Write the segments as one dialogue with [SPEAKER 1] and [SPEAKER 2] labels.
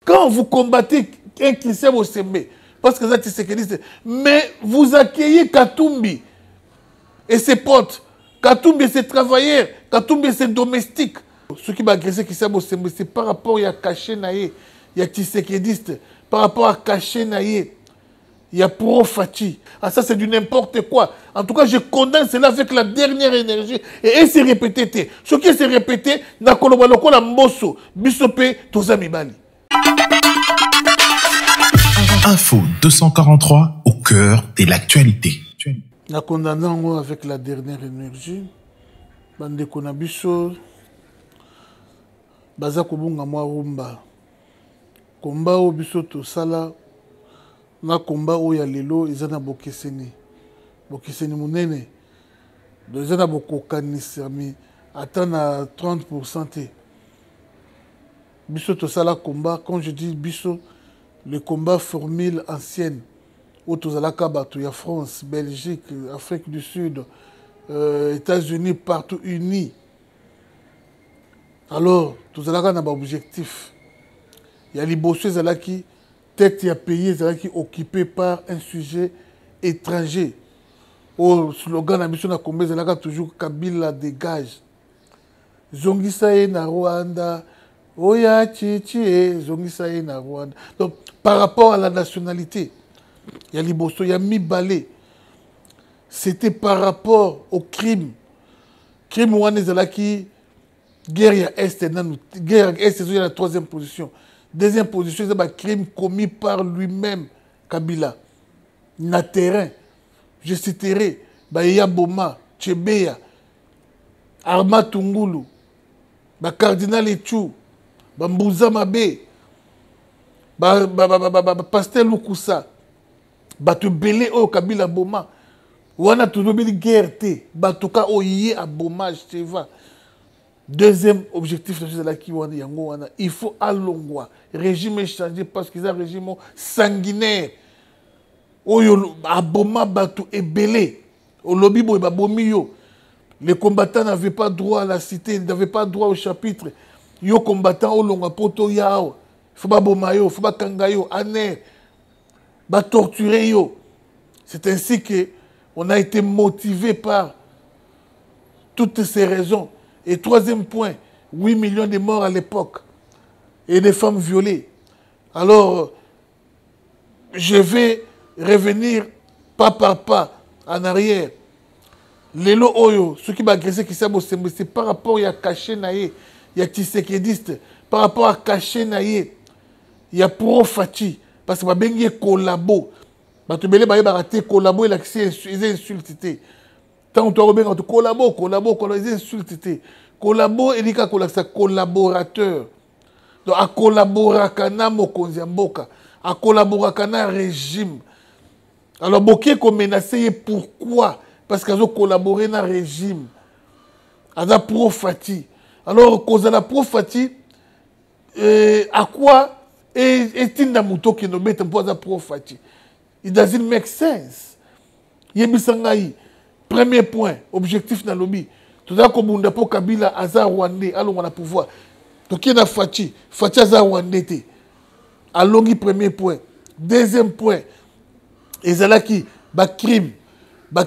[SPEAKER 1] Quand vous combattez un Christian au Sembe, parce que ça c'est sécurité, mais vous accueillez Katumbi et ses potes, Katumbi et ses travailleurs, Katumbi et ses domestiques. Ce qui m'a agressé Christian au Sembe, c'est par rapport à Caché Naye, il y a Tshisekidiste, par rapport à Caché Naye, il y a Pro Fati. Ah, ça, c'est du n'importe quoi. En tout cas, je condamne cela avec la dernière énergie. Et c'est répété. Ce qui s'est répété, na kolobaloko la mbosso, bisope, tozamibali.
[SPEAKER 2] Info 243 au cœur de l'actualité.
[SPEAKER 1] Na condamnant avec la dernière énergie, bande konabiso, baza kobunga mwa rumba. Komba o biso to sala. Na combat où il y a lelo, ils ont bokeseni. Bokeseni munene. Donc ils ont bokokanisami. Attends à 30%. Biso to sala combat. Quand je dis biso, le combat formule ancienne. Où tous la kabatou, il y a France, Belgique, Afrique du Sud, États-Unis, partout unis. Alors, tous la un objectif. Il y a les bosseux qui tête et pays qui occupé par un sujet étranger. Au slogan de mission na toujours Kabila dégage. Zongisaye na Rwanda, Oya Chichi, Zongisaye na Rwanda. Donc par rapport à la nationalité, il y a Liboso, il y a Mibalé. C'était par rapport au crime. Crime ouane qui guerre est guerre est c'est la troisième position. Deuxième position, c'est un crime commis par lui-même, Kabila. Na terrain, je citerai, Baya Boma, Tchebeya, Arma Tungulu, Cardinal Etchou, Mbouza Mabe, Pastel Lukusa, Batubele o Kabila Boma, Wana Tunobili Guerre, Batuka Oye à Boma, Cheva. Deuxième objectif de la il faut allongwa régime changer parce qu'ils ont un régime sanguinaire. Oyo aboma batu ebele. Au lobby boy babomiyo. Les combattants n'avaient pas droit à la cité, n'avaient pas droit au chapitre. Yo combattants au longa poto yao. Faut pas bomayo, faut pas kangayo, aner. Ba torturer yo. C'est ainsi que on a été motivé par toutes ces raisons. Et troisième point, 8 millions de morts à l'époque et des femmes violées. Alors, je vais revenir pas par pas en arrière. Lelo Oyo, ce qui m'a agressé, c'est par rapport à Caché Naye, il y a Tshisekidiste, par rapport à Caché Naye, il y a Pro Fati, parce que il y a collabo. Tu peux rater collabo, il a insulté. Tant que tu as collabo, ils insultent. Collabo, il y a collaborateur. Donc, à collaborer avec Mokonzi Mboka, à collaborer avec un régime. Alors, Boké ko menacé, pourquoi? Parce qu'ils ont collaboré avec un régime. Ils ont Pro Fati. Alors, cause de la Pro Fati, à quoi est-il dans mon qui nous met pour Pro Fati? It doesn't make sense. Yebisangaï. Premier point, objectif dans le lobby. Tout à l'heure, pour Kabila, Azar Rwandais, allons on a pouvoir. Donc, il y a Fati, Fati Azar Rwandais. Allons, premier point. Deuxième point, Ezalaki, crime.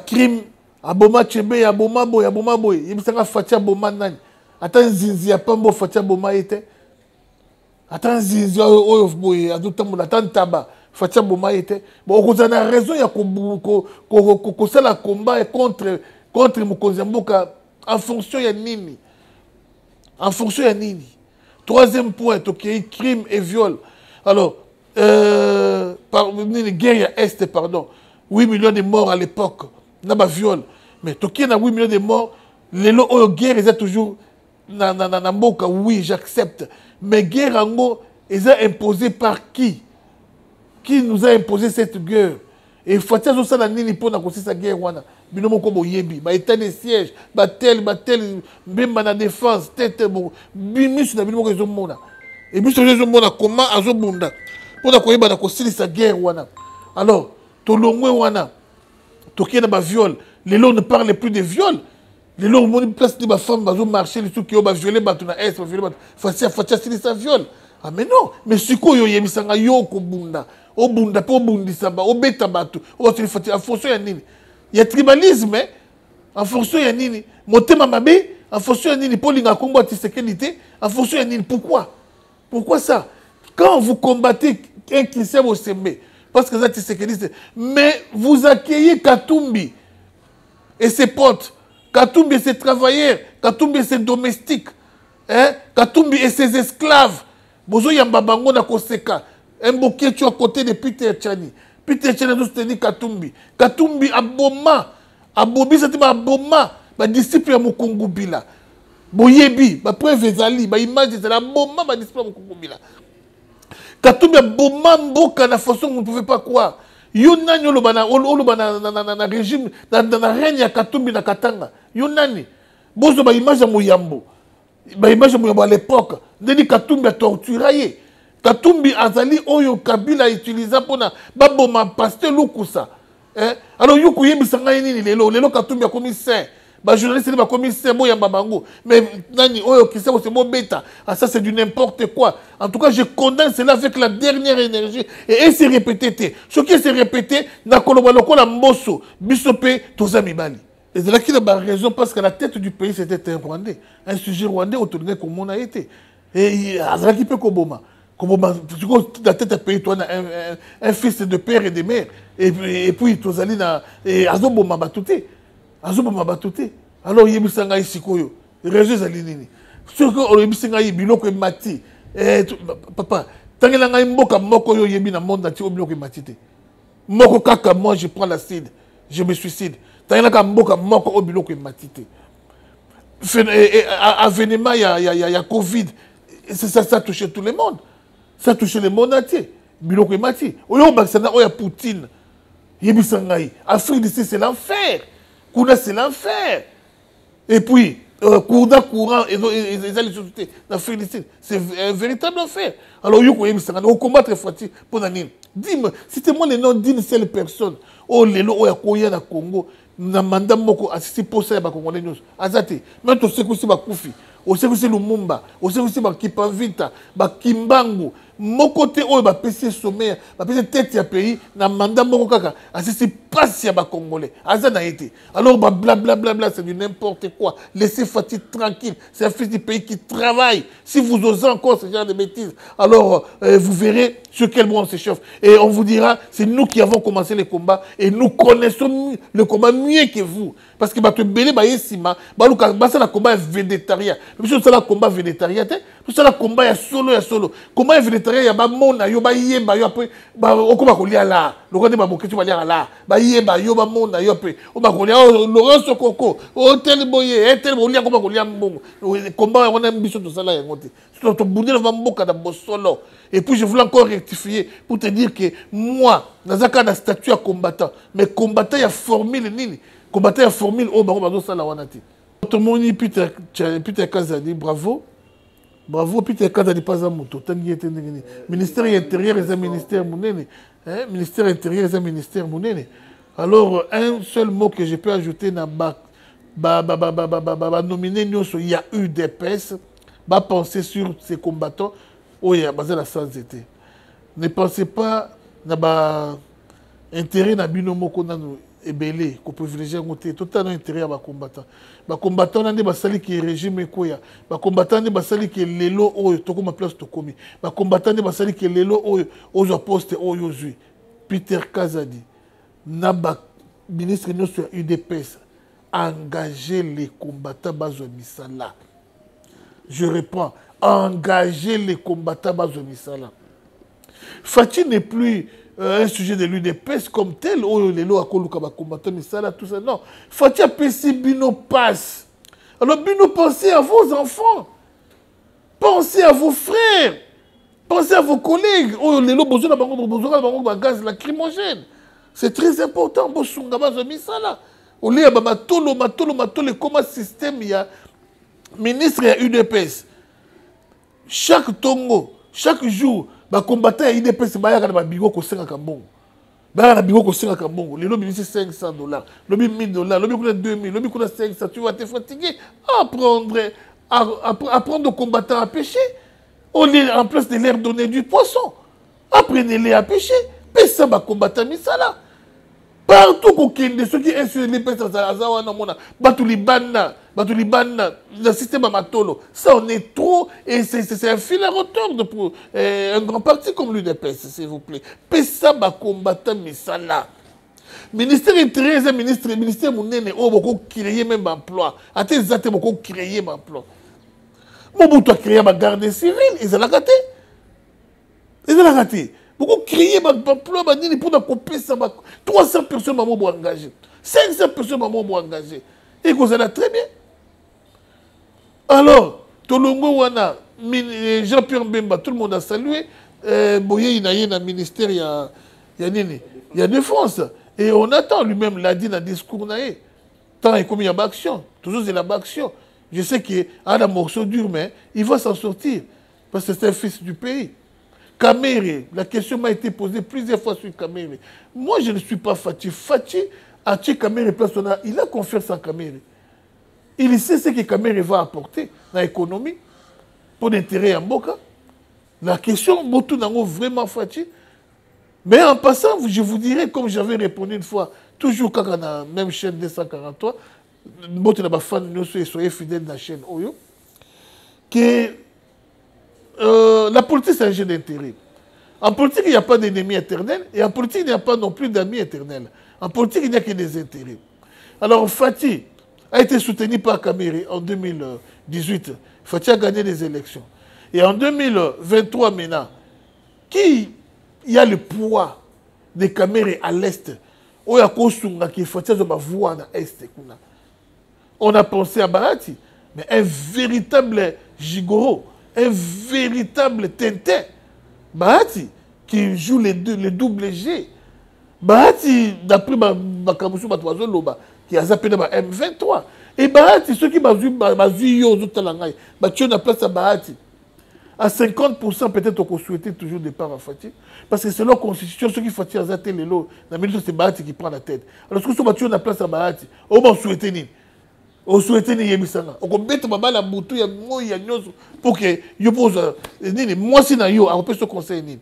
[SPEAKER 1] Crime, Aboma Chebe, Aboma Boy. Il y a Fati Aboma Nani. Attends, Zinzi, Apambo, Fati Aboma était. Attends, Zinzi, Boy, attends, Taba. Fatia Boma était. Bon, vous avez raison, il y a un combat contre Mokonzi Mboka en fonction de Nini. En fonction de Nini. Troisième point, crime et viol. Alors, guerre Est, pardon. 8 millions de morts à l'époque. Il y a viol. Mais il y a 8 millions de morts. Les guerres, ils ont toujours. Oui, j'accepte. Mais guerre, ils ont imposé par qui? Qui nous a imposé cette guerre? Et Fatia Zosa Nini pour la guerre. Binomo Kobo Yebi, état de siège, tel, même la défense, tête, bimis na binomo ko mona. Et biso mona comment azobunda. Pour la koyeba na ko silisa guerre wana. Alors, to longwe wana. To kiena ba viol. Les lots ne parlent plus de viol. Les lots ont place de ba femme bazo marcher les trucs qui ont ba violer ba tuna est, ba violer ba Fatia silisa viol. Ah mais non, mais sikoyo yemisanga yo ko bunda. O bunda po bundi saba, o beta batu. O telefati en fonction ya nini. Il y a tribalisme en fonction ya nini. Motema mabe en fonction ya nini pour linga kombo tisekelité en fonction ya nini. Pourquoi? Pourquoi ça? Quand vous combattez un Christian au Sembe, parce que ça tisekelité, mais vous accueillez Katumbi et ses potes, Katumbi et ses travailleurs, Katumbi et ses domestiques, hein? Katumbi et ses esclaves. Bozo yamba bango na koseka. Un bouquet tu à côté de Peter Tchani. Peter Tchani a soutenu Katumbi. Katumbi aboma. Abobi c'est aboma. Ba disciple ya Mukungu Bila. Boyebi, ba preuve ezali, ba image c'est la bomba ba disciple ya Mukungu Bila. Katumbi aboma mboka na façon vous ne pouvez pas croire. Yonani olobana na régime na règne ya Katumbi na Katanga. Yonani. Bozo ba image ya Muyambo. Ba image ya Muyambo à l'époque. Ndeni Katumbi a torturé. Katumbi azali oyo Kabila utilisa pona baboma pasteur Lukusa. Alors yuku yebisanga nini lelo Katumbi a commissaire. Ba journaliste ba commissaire boya babango. Mais nani oyo kisa c'est bon bêta. Ah ça c'est du n'importe quoi. En tout cas, je condamne cela avec la dernière énergie et c'est répété. Ce qui s'est répété na koloba lokola mboso bisope tozami bali. Et c'est là qu'il a raison parce que la tête du pays c'était un Rwandais. Un sujet rwandais autorisé comme on a été. Et azaki pe koboma. Comme la tête à pays, toi, un fils de père et de mère. Et puis, tu as dit, et Azobo m'a batouté. Azobo m'a batouté. Alors, il y a un ici, réseau Zalinini. Ce que on a biloko et mati. Papa, tant qu'il y a un mot comme moko yo yebi na monde entier, biloko et matité. Moko kaka, moi, je prends l'acide. Je me suicide. Tant qu'il y a un mot comme moko biloko et matité. Avènement, il y a Covid. Ça a touché tout le monde. Ça touche le monde entier. Biloko Mati. Oyo Baksana, oya Poutine. Yebisangaï. Afrique d'ici, c'est l'enfer. Kouda, c'est l'enfer. Et puis, Kouda courant, et les sociétés d'Afrique d'ici, c'est un véritable enfer. Alors, Yoko Yebisangaï, on combat très fort pour Nanine. Dis-moi, citez-moi le nom d'une seule personne. Oh, Lelo, Oya Koya, na Congo, na mandat moko, assisi pour ça, ba Congolais nous. Azate, même tu sais que c'est ba Koufi. Au sait que c'est Lumumba, au sait que c'est Kipavita, Kimbangu, mon côté, oh, bah, PC sommaire, bah, PC tête ya pays, na mandat moko kaka, c'est pas si ya ba Congolais, Azan a été. Alors, bah, blablabla, c'est du n'importe quoi. Laissez Fatih tranquille, c'est un fils du pays qui travaille. Si vous osez encore ce genre de bêtises, alors, vous verrez sur quel bois on s'échauffe. Et on vous dira, c'est nous qui avons commencé les combats, et nous connaissons le combat mieux que vous. Parce que, bah, tu belé, bah, yesima, bah, c'est le combat végétarien. C'est le combat végétarien, c'est le combat ya solo. Combat végétarien, il y a mona, yo ba yeba yo après, ba okoma kolia là. Le roi de Baboketu va lire là. Ba yeba yo ba mona yo après. O ba kolia Laurent Sokoko, o tel boye, tel bolia koma kolia mbongo. Le combat on a ambition de ça là yangote. C'est ton boudé va mboka da bosolo. Et puis je voulais encore rectifier pour te dire que moi, nazaka na statut à combattant, mais combattant il y a formule nini. Combattant il y a formule o ba ba do sala wanati. Tout le monde Peter Kazadi, bravo. Bravo, Peter Kazadi, pas un moto. Ministère intérieur et un ministère mounene. Ministère intérieur et un ministère mounene. Alors, un seul mot que je peux ajouter dans nominé, il y a eu des PES. Penser sur ces combattants. Oh, il y a la sans-été. Ne pensez pas à l'intérêt de Binomoko. Ebele ko privilégier ngoté totalement intérêt à ba combattant nande basali ki régime koya ba combattant nde basali ki lelo oyo tokoma place tokomi ba combattant nde basali ki lelo oyo ozo poste oyo zui Peter Kazadi na ba ministre sur UDPS engager les combattants bazo misala. Je reprends, engager les combattants bazo misala. Fatih n'est plus un sujet de l'UDPS comme tel, oh, les lois à combattre, mais ça là, tout ça, non. Fatih a pensé Bino passe. Alors, Bino, pensez à vos enfants. Pensez à vos frères. Pensez à vos collègues. Oh, les lois, besoin de gaz lacrymogène. C'est très important. Bosunga, bazomi ça là. Au lieu de matolo, comment système il y a ministre et UDPS. Chaque tongo, chaque jour, les combattants à IDPS, ils ont bigo ko 5 kambongo. Ba bigo ko 5 kambongo. Les lobby c'est $500, lobby $1000, lobby ko 2000, lobby ko 500, tu vas te fatiguer. Apprendre aux combattants à pêcher. Au lieu, en place de leur donner du poisson, apprenez-les à pêcher. Pesa ba combattre misala. Partout qu'on kende ceux qui insultent les pêcheurs azawana mona batulibana le système amatolo. Ça on est trop et c'est un fil à retordre pour un grand parti comme l'UDPS, s'il vous plaît. Pesa ba combattre misala. Ministère intérieur, ministère monene oh beaucoup créer même emploi. Até zate beaucoup créer emploi. Mobutu a créé ma garde civile, ils ont la raté. Ils ont la raté. Beaucoup créer ma emploi, pour couper ça. 300 personnes m'ont engagé. 500 personnes m'ont engagé. Et vous allez très bien. Alors, Tolongo Wana, Jean-Pierre Mbemba, tout le monde a salué. Boye, il y a un ministère, il y a défense. Et on attend, lui-même l'a dit dans le discours. Tant et comme il y a action, toujours c'est la action. Je sais qu'il a un morceau dur, mais il va s'en sortir. Parce que c'est un fils du pays. Kamere, la question m'a été posée plusieurs fois sur Kamere. Moi, je ne suis pas Fati. Fati a tué Kamere personnellement. Il a confiance en Kamere. Il sait ce que Kamere va apporter dans l'économie pour l'intérêt en Boka. La question, Motu Nango vraiment Fati. Mais en passant, je vous dirais, comme j'avais répondu une fois, toujours quand on a la même chaîne 243, Motu n'a pas fan de soyez fidèles dans la chaîne Oyo, que la politique, c'est un jeu d'intérêt. En politique, il n'y a pas d'ennemis éternels, et en politique, il n'y a pas non plus d'amis éternels. En politique, il n'y a que des intérêts. Alors, Fati a été soutenu par Kamere en 2018. Fati a gagné les élections. Et en 2023, maintenant, qui y a le poids de Kamere à l'Est, on a pensé à Bahati, mais un véritable gigolo, un véritable Tintin. Bahati, qui joue les double G. Bahati, d'après Bakamusu Batouazoloba, qui a zappé dans M23. Et Bahati, ceux qui m'ont vu, tu as place à Bahati. À 50%, peut-être qu'on souhaitait toujours départ à Fati. Parce que c'est leur constitution, ceux qui Fati a zappé les lots, c'est Bahati qui prend la tête. Alors, ce que tu as place à Bahati, on va souhaiter ni. On souhaitait ni yebisanga. On peut mettre la boutou ya mo ya nyoso pour que yo pose ni moi si na yo on peut se conseiller ni.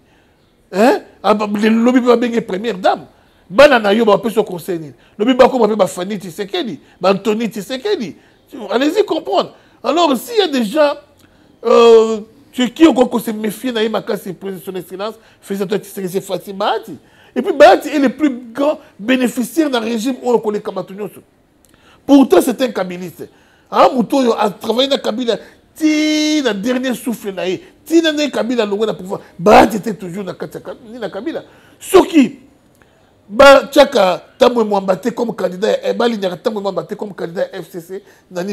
[SPEAKER 1] Hein? Le lobby va bien première dame. Bana na yo on peut se conseiller ni. Lobby ba ko ba Fanny Tshisekedi, ba Anthony Tshisekedi. Allez-y comprendre. Alors s'il y a des gens qui ont se méfier na yema kasi positionner silence, fait ça c'est facile Bahati. Et puis Bahati est le plus grand bénéficiaire d'un régime où on connaît Kamatunyo. Pourtant, c'est un kabiliste. Ah, Moutoyo a travaillé dans Kabila. Ti na dernier souffle na ye. Ti na Kabila logo na pouvoir. Bah, était toujours dans Kabila. Ce qui, bah, Tchaka, Tamwe Mwambate comme candidat, et bah, l'Ignara Tamwe Mwambate comme candidat FCC, na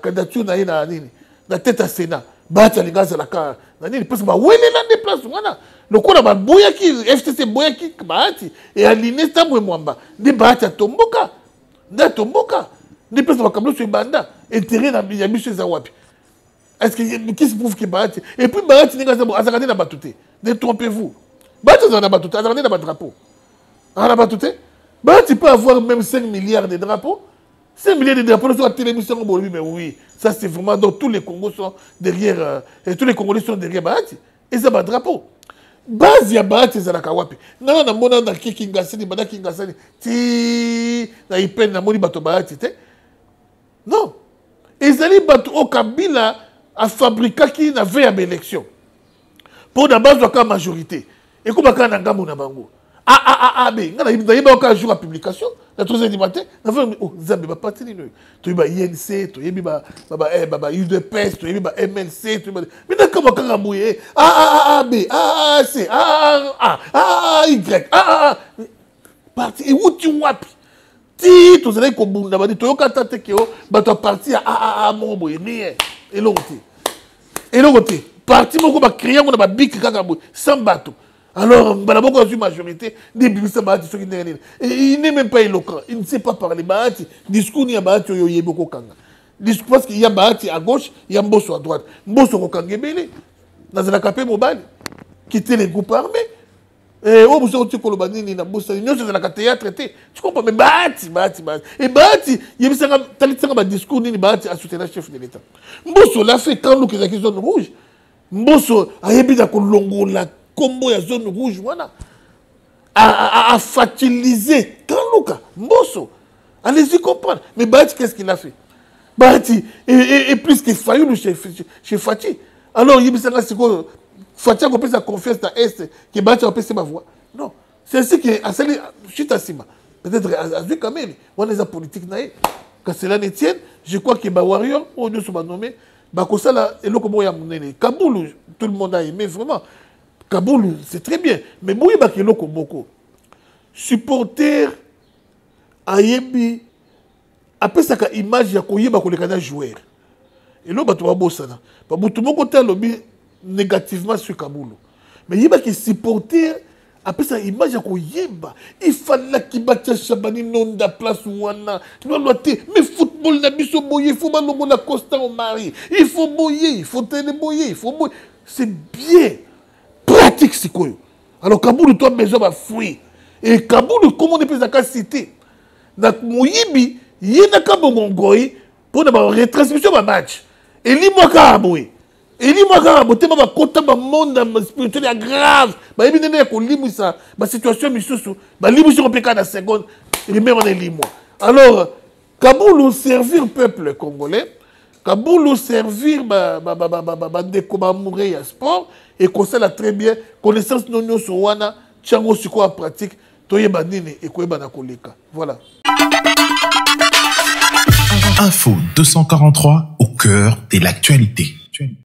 [SPEAKER 1] candidature na tête à Sénat. Bah, tu as les gaz à la car. Parce que bah, où est les places, voilà. Le coup, là, Boyaki, FCC Boyaki, bah, et aligné Tamwe Mwamba. Des bah, tu as Tomboka. Ndatomboka ne peut pas comme le banda intérêt dans ya biso zawapi est-ce que qui se prouve que Bahati et puis Bahati n'est pas azakane na batouté ne trompez-vous Bahati na batouté azakane na drapeau na batouté Bahati peut avoir même 5 milliards de drapeaux 5 milliards de drapeaux sur la télévision mais oui ça c'est vraiment donc tous les Congos sont derrière et tous les Congolais sont derrière Bahati et ça va drapeau base ya Bahati ezalaka wapi nana na mona na Kingasani bada Kingasani ti na ipene na moni bato Bahati te non ezali bato o Kabila a fabriqué na veille à élection pour na base ka majorité et comme ka na ngambo na bango be ngana yeba ka jour à publication la 3h du matin na veille oh zambe ba parti ni to yeba INC to yebi ba UDPS to yebi ba MLC to yebi mais na kama kanga mouye B C Y parti et où tu wapi ti to zela ko bunda ba to yoka tate ke o ba to parti mo boye rien et l'autre parti moko ba créer on ba bik kaka boye sans bateau. Alors, Balaboko a une majorité, des Bibisa Bahati, ceux qui n'est rien. Et il n'est même pas éloquent. Il ne sait pas parler. Bahati, discours, il y a Bahati, il y a beaucoup Kanga. Discours, parce qu'il y a Bahati à gauche, il y a Mbosso à droite. Mbosso au Kangebele, dans la capé mobile, quitter les groupes armés. Et oh, vous savez, Kolobani, ni na Bossa, ni dans la théâtre, tu comprends, mais Bahati. Et Bahati, il y a un discours, ni Bahati à soutenir le chef de l'État. Mbosso l'a fait quand nous, qui est la zone rouge. Mbosso ayebi na kolongola kombo ya zone rouge wana a fataliser Kanluka Mbosso. Allez-y comprendre. Mais Bahati, qu'est-ce qu'il a fait? Bahati est plus que Fayoulou chez Fati. Alors il y a Fati a compris sa confiance dans Est que Bahati a compris ma voix. Non, c'est ainsi que Chita Sima peut-être à vu quand même on est en politique naïe. Quand cela ne tienne, je crois que Warrior on nous sommes nommés. Bakosala et l'oko moya munene. Kaboul, tout le monde a aimé vraiment. Kaboul, c'est très bien. Mais Mouye Bakiloko Moko, supporter Ayebi, après ça, image ya koyeba kolekana joueur. Et là, tu vas bosser. Tout le monde a lobby négativement sur Kaboul. Mais il y a qui supporter après ça, image ya koyeba. Il fallait qu'il batte Chabani non da place wana. Mais football na biso boyer, il faut malongo na Costa au mari. Il faut boyer, il faut téléboyer, il faut boyer. C'est bien. Pratique c'est quoi. Alors Kaboul, toi, besoin de fouiller. Et Kaboul, comment on peut la citer? Donc, Mouyibi, il y a un cas de pour la retransmission de match. Et lui-moi, Karaboué. Et lui-moi, Karaboué, tu vas côté de monde spirituel grave. Il y a une situation, il y a une situation dans la seconde. Il y a une alors, Kaboul servir le peuple congolais. Kaboul servir des combats mourir sport. Et conseille très bien, connaissance non sur Wana, Tchango sur quoi en pratique. Voilà.
[SPEAKER 2] Info 243 au cœur de l'actualité.